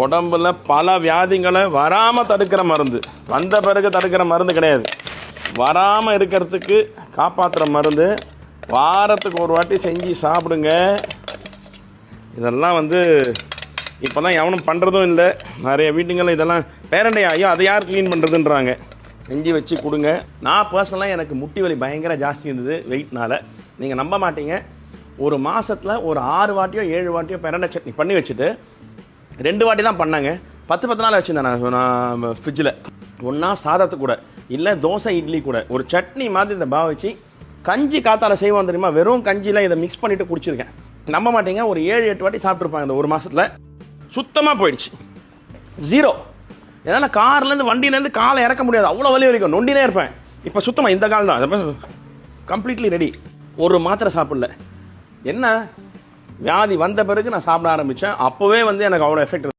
உடம்புல பல வியாதிகளை வராமல் தடுக்கிற மருந்து, வந்த பிறகு தடுக்கிற மருந்து கிடையாது. வராமல் இருக்கிறதுக்கு காப்பாற்றுற மருந்து. வாரத்துக்கு ஒரு வாட்டி செஞ்சு சாப்பிடுங்க. இதெல்லாம் இப்போல்லாம் எவனும் பண்ணுறதும் இல்லை. நிறைய வீட்டுங்களில் இதெல்லாம் பேரண்டை ஐயோ அதை யார் க்ளீன் பண்ணுறதுன்றாங்க. செஞ்சு வச்சு கொடுங்க. நான் பர்சனலாக எனக்கு முட்டி வலி பயங்கர ஜாஸ்தி இருந்தது வெயிட்னால். நீங்கள் நம்ப மாட்டீங்க, ஒரு மாதத்தில் ஒரு 6 வாட்டியோ 7 வாட்டியோ பிரண்டை சட்னி பண்ணி வச்சுட்டு 2 வாட்டி தான் பண்ணாங்க. 10 நாள் வச்சுருந்தேன் நான் ஃப்ரிட்ஜில். ஒன்றா சாதத்து கூட இல்லை தோசை இட்லி கூட ஒரு சட்னி மாதிரி இந்த வச்சு கஞ்சி காத்தால செய்வோம் தெரியுமா, வெறும் கஞ்சியில் இதை மிக்ஸ் பண்ணிவிட்டு குடிச்சிருக்கேன். நம்ப மாட்டீங்க, ஒரு 7-8 வாட்டி சாப்பிட்ருப்பாங்க இந்த ஒரு மாதத்தில். சுத்தமாக போயிடுச்சு, 0. என்னால் கார்லேருந்து வண்டியிலேருந்து காலை இறக்க முடியாது, அவ்வளோ வலி வரைக்கும் நொண்டினே இருப்பேன். இப்போ சுத்தமாக இந்த கால் தான் கம்ப்ளீட்லி ரெடி. ஒரு மாத்திரை சாப்பிடல. என்ன வியாதி வந்த பிறகு நான் சாப்பிட ஆரம்பித்தேன். அப்போவே எனக்கு அவ்வளோ எஃபெக்ட்